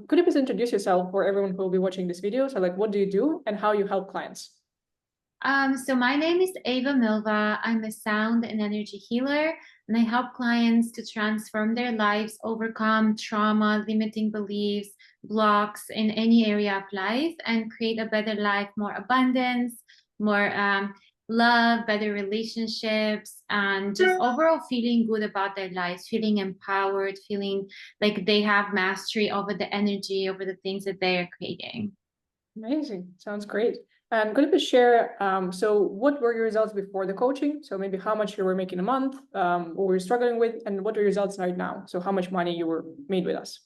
Could you please introduce yourself for everyone who will be watching this video? So like, what do you do and how you help clients? So my name is Ava Milva. I'm a sound and energy healer, and I help clients to transform their lives, overcome trauma, limiting beliefs, blocks in any area of life, and create a better life, more abundance, more love, better relationships, and just overall feeling good about their lives, feeling empowered, feeling like they have mastery over the energy, over the things that they are creating. Amazing. Sounds great. And could you please share, so what were your results before the coaching? So maybe how much you were making a month, what were you struggling with, and what are your results right now? So how much money you were made with us?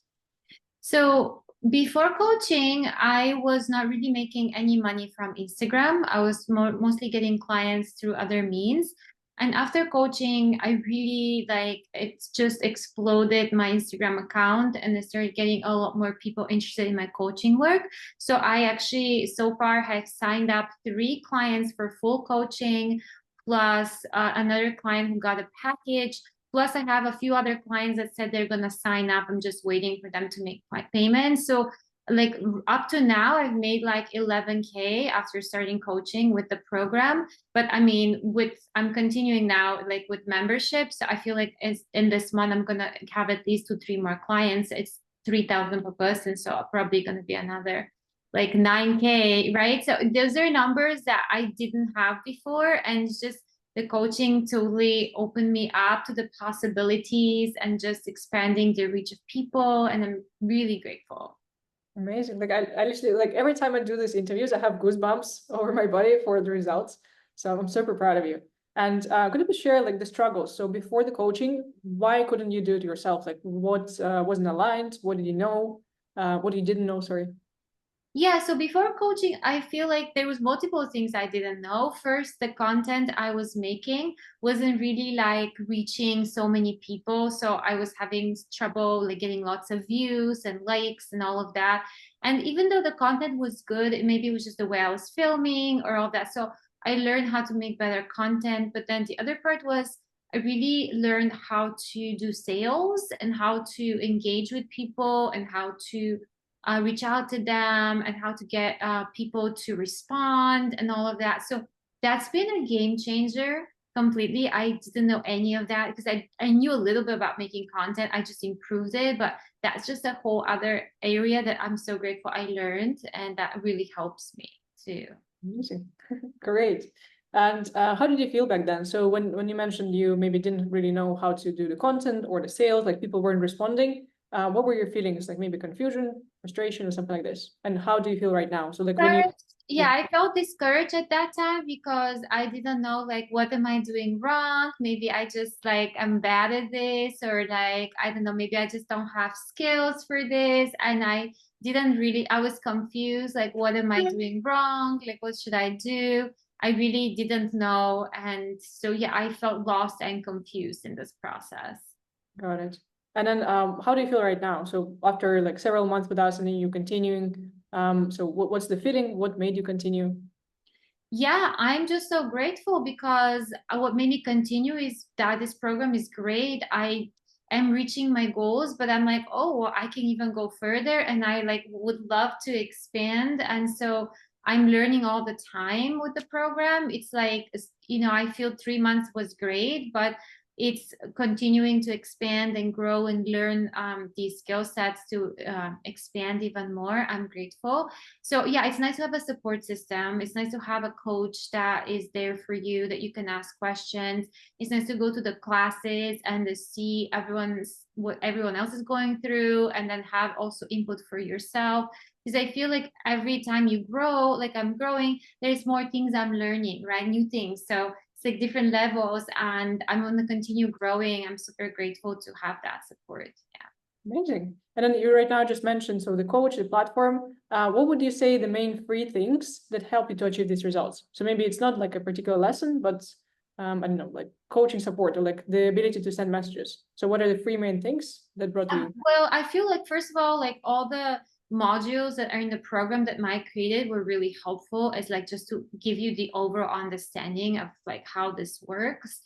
So before coaching, I was not really making any money from Instagram. I was mostly getting clients through other means. And after coaching, I really it's just exploded my Instagram account and I started getting a lot more people interested in my coaching work. So I actually so far have signed up 3 clients for full coaching, plus another client who got a package. Plus, I have a few other clients that said they're going to sign up. I'm just waiting for them to make my payment. So, like up to now, I've made like 11K after starting coaching with the program. But I mean, I'm continuing now, like with memberships. So I feel like in this month, I'm going to have at least 2, 3 more clients. It's 3,000 per person. So I'm probably going to be another like 9K, right? So those are numbers that I didn't have before. And it's just, the coaching totally opened me up to the possibilities and just expanding the reach of people. And I'm really grateful. Amazing. Like I literally, like every time I do these interviews, I have goosebumps over my body for the results. So I'm super proud of you. And could you please share like the struggles? So before the coaching, why couldn't you do it yourself? Like what wasn't aligned? What did you know? What you didn't know, sorry. Yeah, so before coaching, I feel like there was multiple things I didn't know. First, the content I was making wasn't really like reaching so many people. So I was having trouble like getting lots of views and likes and all of that. And even though the content was good, maybe it was just the way I was filming or all that. So I learned how to make better content. But then the other part was I really learned how to do sales and how to engage with people and how to reach out to them and how to get people to respond and all of that. So that's been a game changer completely. I didn't know any of that because I knew a little bit about making content. I just improved it, but that's just a whole other area that I'm so grateful I learned, and that really helps me too. Amazing. Great. And how did you feel back then? So when you mentioned you maybe didn't really know how to do the content or the sales, like people weren't responding, what were your feelings? Like maybe confusion, frustration, or something like this? And how do you feel right now? So like when you, Discouraged. yeah, Yeah, I felt discouraged at that time because I didn't know like what am I doing wrong? Maybe I just like I'm bad at this, or like I don't know, maybe I just don't have skills for this. And I didn't really, I was confused, like what am I doing wrong? Like what should I do? I really didn't know. And so yeah, I felt lost and confused in this process. got it. And then how do you feel right now? So after like several months with us and then you continuing, so what's the feeling? What made you continue? Yeah, I'm just so grateful because what made me continue is that this program is great. I am reaching my goals, but I'm like, oh, well, I can even go further, and I like would love to expand. And so I'm learning all the time with the program. It's like, I feel 3 months was great, but it's continuing to expand and grow and learn these skill sets to expand even more. I'm grateful. So yeah, it's nice to have a support system. It's nice to have a coach that is there for you, that you can ask questions. It's nice to go to the classes and to see what everyone else is going through, and then have also input for yourself. Because I feel like every time you grow, like I'm growing, there's more things I'm learning, right? New things. So it's like different levels, and I'm going to continue growing. I'm super grateful to have that support. Yeah. Amazing. And then you right now just mentioned, so the coach, the platform, what would you say the main 3 things that help you to achieve these results? So maybe it's not like a particular lesson, but I don't know, like coaching support or like the ability to send messages. So what are the 3 main things that brought you? Well, I feel like first of all, like all the modules that are in the program that Mike created were really helpful. It's like just to give you the overall understanding of like how this works.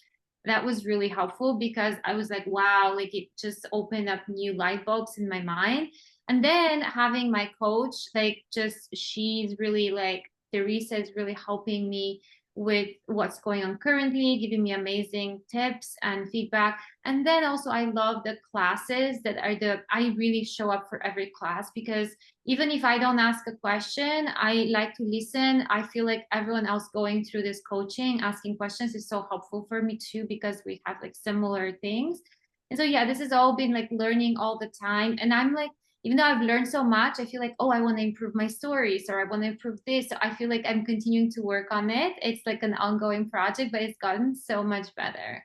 That was really helpful because I was like, wow, like it just opened up new light bulbs in my mind. And then having my coach, like just she's really like Teresa is really helping me with what's going on currently, giving me amazing tips and feedback. And then also I love the classes that are I really show up for every class, because even if I don't ask a question, I like to listen. I feel like everyone else going through this coaching, asking questions is so helpful for me too, because we have like similar things. And so yeah, this has all been like learning all the time. And I'm like, even though I've learned so much, I feel like, oh, I want to improve my stories, or I want to improve this. So I feel like I'm continuing to work on it. It's like an ongoing project, but it's gotten so much better.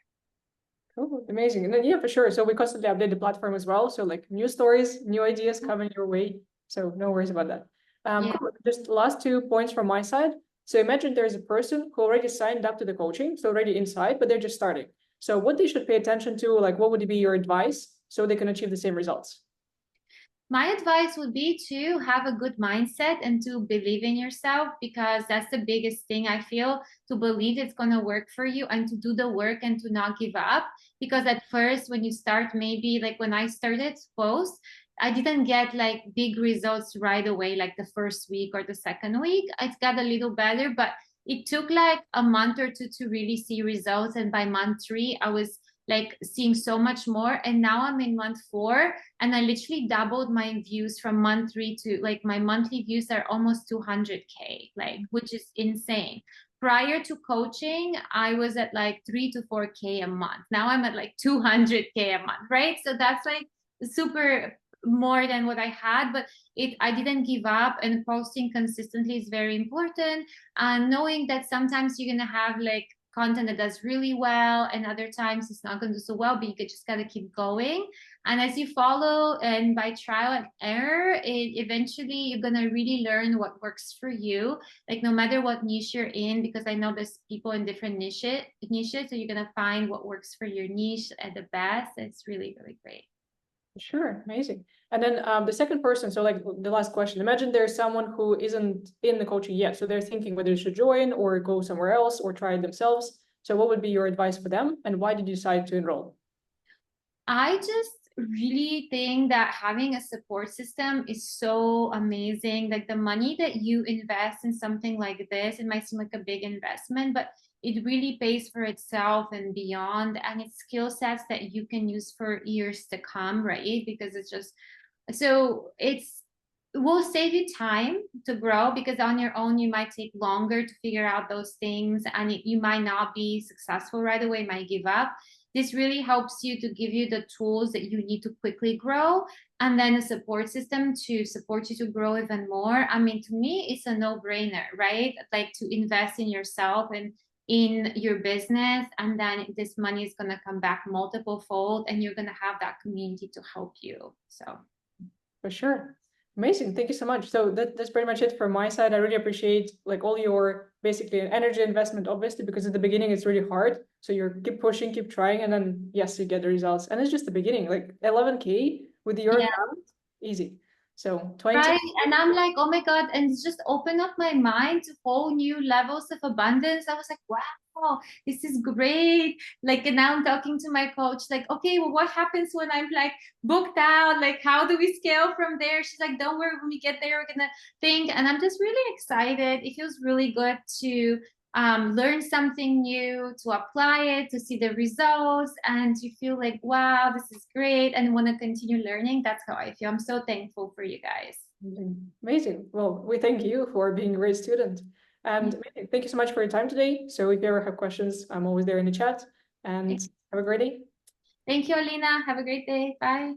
Cool, amazing. And then yeah, for sure. So we constantly update the platform as well. So like new stories, new ideas coming your way. So no worries about that. Yeah. Cool. Just last 2 points from my side. So imagine there's a person who already signed up to the coaching, so already inside, but they're just starting. So what they should pay attention to, like what would be your advice so they can achieve the same results? My advice would be to have a good mindset and to believe in yourself, because that's the biggest thing I feel, to believe it's going to work for you and to do the work and to not give up. Because at first, when you start, maybe like when I started post, I didn't get like big results right away, like the first week or the second week. It got a little better, but it took like a month or two to really see results. And by month 3, I was like seeing so much more. And now I'm in month 4, and I literally doubled my views from month 3 to like my monthly views are almost 200K, like, which is insane. Prior to coaching, I was at like 3 to 4K a month. Now I'm at like 200K a month, right? So that's like super more than what I had, but I didn't give up, and posting consistently is very important. And knowing that sometimes you're gonna have like content that does really well, and other times it's not going to do so well, but you just got to keep going. And as you follow and by trial and error, eventually you're going to really learn what works for you, like no matter what niche you're in, because I know there's people in different niches, so you're going to find what works for your niche at the best. It's really, really great. Sure, amazing. And then the second person, so like the last question, imagine there's someone who isn't in the coaching yet. So they're thinking whether they should join or go somewhere else or try it themselves. So what would be your advice for them? And why did you decide to enroll? I just really think that having a support system is so amazing. Like the money that you invest in something like this, it might seem like a big investment, but it really pays for itself and beyond. And it's skill sets that you can use for years to come, right? Because it's just so it will save you time to grow, because on your own you might take longer to figure out those things, and you might not be successful right away, might give up. This really helps you to give you the tools that you need to quickly grow, and then a support system to support you to grow even more. I mean, to me, it's a no-brainer, right? Like to invest in yourself and in your business, and then this money is going to come back multiple fold, and you're going to have that community to help you. So For sure. Amazing. Thank you so much. So that's pretty much it from my side. I really appreciate like all your basically energy investment, obviously, because at the beginning it's really hard. So you're keep pushing, keep trying, and then yes, you get the results. And it's just the beginning, like 11K with your yeah. account, easy. So 20. Right. And I'm like, oh my God. And it's just opened up my mind to whole new levels of abundance. I was like, wow, this is great. Like, and now I'm talking to my coach, like, okay, well, what happens when I'm like booked out? Like, how do we scale from there? She's like, don't worry, when we get there, we're gonna think. And I'm just really excited. It feels really good to learn something new, to apply it, to see the results, and to feel like, wow, this is great, and want to continue learning. That's how I feel. I'm so thankful for you guys. Amazing. Well, we thank you for being a great student. And thank you so much for your time today. So if you ever have questions, I'm always there in the chat. And have a great day. Thank you, Alina. Have a great day. Bye.